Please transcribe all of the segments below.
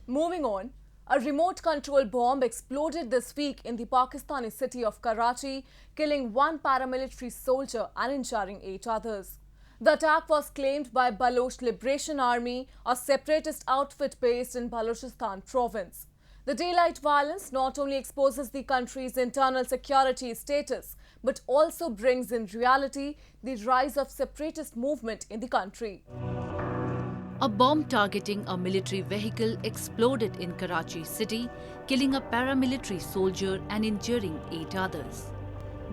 Moving on, a remote control bomb exploded this week in the Pakistani city of Karachi, killing one paramilitary soldier and injuring 8 others. The attack was claimed by Baloch Liberation Army, a separatist outfit based in Balochistan province. The daylight violence not only exposes the country's internal security status, but also brings in reality the rise of separatist movement in the country. A bomb targeting a military vehicle exploded in Karachi city, killing a paramilitary soldier and injuring 8 others.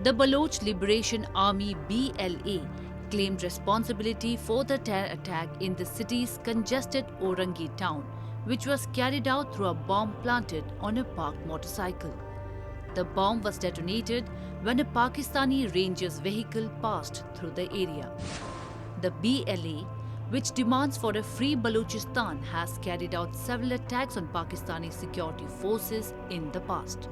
The Baloch Liberation Army (BLA) claimed responsibility for the terror attack in the city's congested Orangi town, which was carried out through a bomb planted on a parked motorcycle. The bomb was detonated when a Pakistani Rangers vehicle passed through the area. The BLA, which demands for a free Balochistan, has carried out several attacks on Pakistani security forces in the past.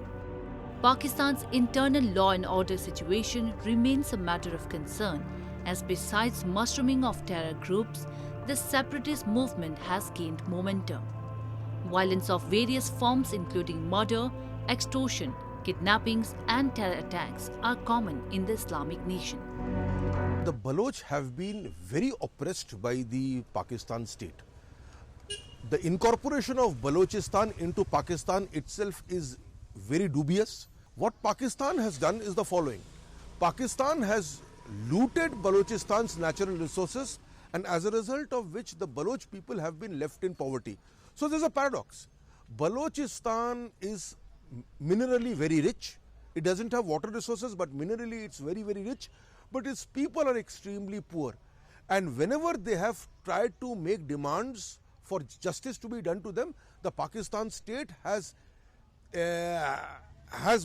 Pakistan's internal law and order situation remains a matter of concern, as besides mushrooming of terror groups, the separatist movement has gained momentum. Violence of various forms including murder, extortion, kidnappings and terror attacks are common in the Islamic nation. The Baloch have been very oppressed by the Pakistan state. The incorporation of Balochistan into Pakistan itself is very dubious. What Pakistan has done is the following. Pakistan has looted Balochistan's natural resources, and as a result of which the Baloch people have been left in poverty. So there's a paradox. Balochistan is minerally very rich. It doesn't have water resources, but minerally it's very, very rich. But its people are extremely poor, and whenever they have tried to make demands for justice to be done to them, the Pakistan state has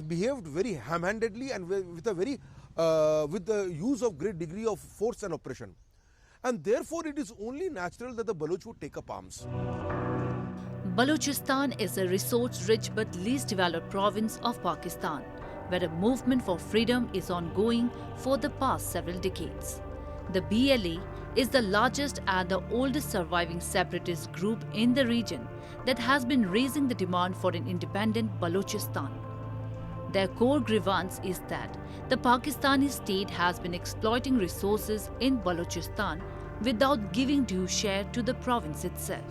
behaved very ham-handedly and with the use of great degree of force and oppression, and therefore it is only natural that the Baloch would take up arms. Balochistan is a resource-rich but least developed province of Pakistan, where a movement for freedom is ongoing for the past several decades. The BLA is the largest and the oldest surviving separatist group in the region that has been raising the demand for an independent Balochistan. Their core grievance is that the Pakistani state has been exploiting resources in Balochistan without giving due share to the province itself.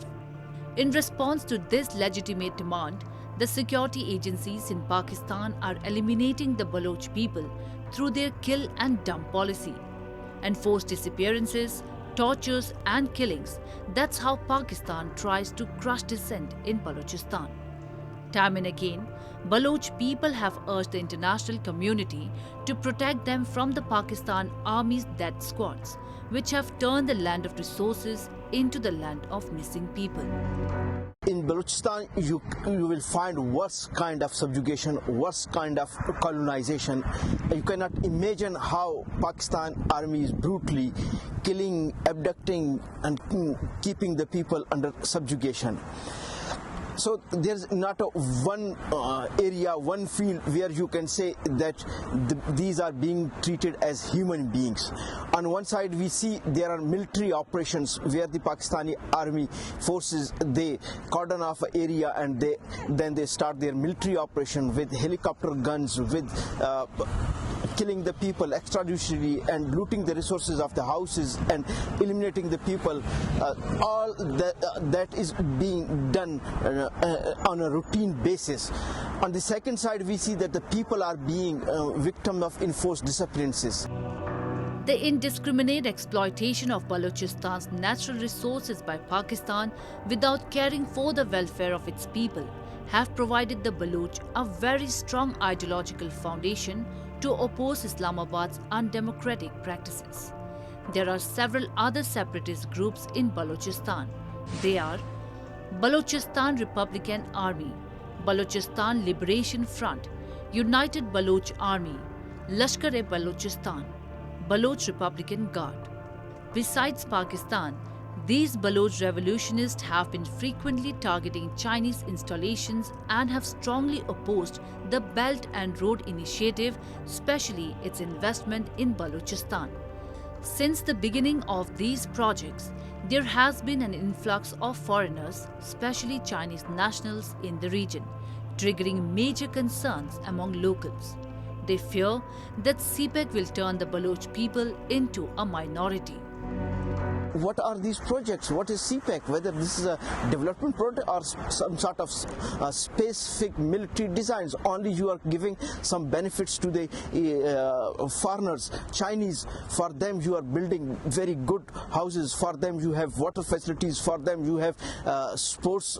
In response to this legitimate demand, the security agencies in Pakistan are eliminating the Baloch people through their kill and dump policy. Enforced disappearances, tortures and killings, that's how Pakistan tries to crush dissent in Balochistan. Time and again, Baloch people have urged the international community to protect them from the Pakistan Army's death squads, which have turned the land of resources into the land of missing people. In Balochistan, you will find worse kind of subjugation, worse kind of colonization. You cannot imagine how Pakistan army is brutally killing, abducting and keeping the people under subjugation. So there's not one area, one field where you can say that these are being treated as human beings. On one side we see there are military operations where the Pakistani army forces, they cordon off an area and then they start their military operation with helicopter guns, with killing the people extrajudicially and looting the resources of the houses and eliminating the people. All that is being done on a routine basis. On the second side, we see that the people are being victims of enforced disappearances. The indiscriminate exploitation of Balochistan's natural resources by Pakistan without caring for the welfare of its people have provided the Baloch a very strong ideological foundation to oppose Islamabad's undemocratic practices. There are several other separatist groups in Balochistan. They are Balochistan Republican Army, Balochistan Liberation Front, United Baloch Army, Lashkar-e-Balochistan, Baloch Republican Guard. Besides Pakistan, these Baloch revolutionists have been frequently targeting Chinese installations and have strongly opposed the Belt&Road initiative, especially its investment in Balochistan. Since the beginning of these projects, There has been an influx of foreigners, especially Chinese nationals, in the region, triggering major concerns among locals. They fear that CPEC will turn the Baloch people into a minority. What are these projects? What is CPEC? Whether this is a development project or some sort of specific military designs. Only you are giving some benefits to the foreigners, Chinese. For them you are building very good houses. For them you have water facilities. For them you have sports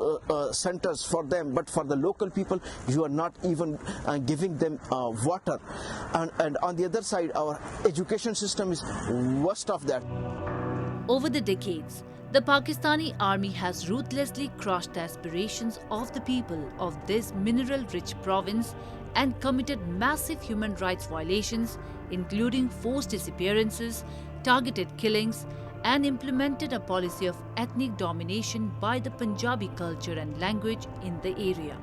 centers for them. But for the local people you are not even giving them water. And on the other side, our education system is worst of that. Over the decades, the Pakistani army has ruthlessly crushed the aspirations of the people of this mineral-rich province and committed massive human rights violations, including forced disappearances, targeted killings, and implemented a policy of ethnic domination by the Punjabi culture and language in the area.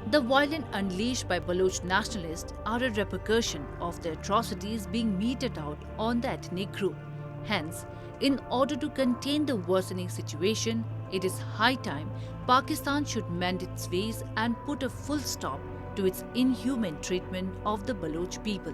The violence unleashed by Baloch nationalists are a repercussion of the atrocities being meted out on the ethnic group. Hence, in order to contain the worsening situation, it is high time Pakistan should mend its ways and put a full stop to its inhuman treatment of the Baloch people.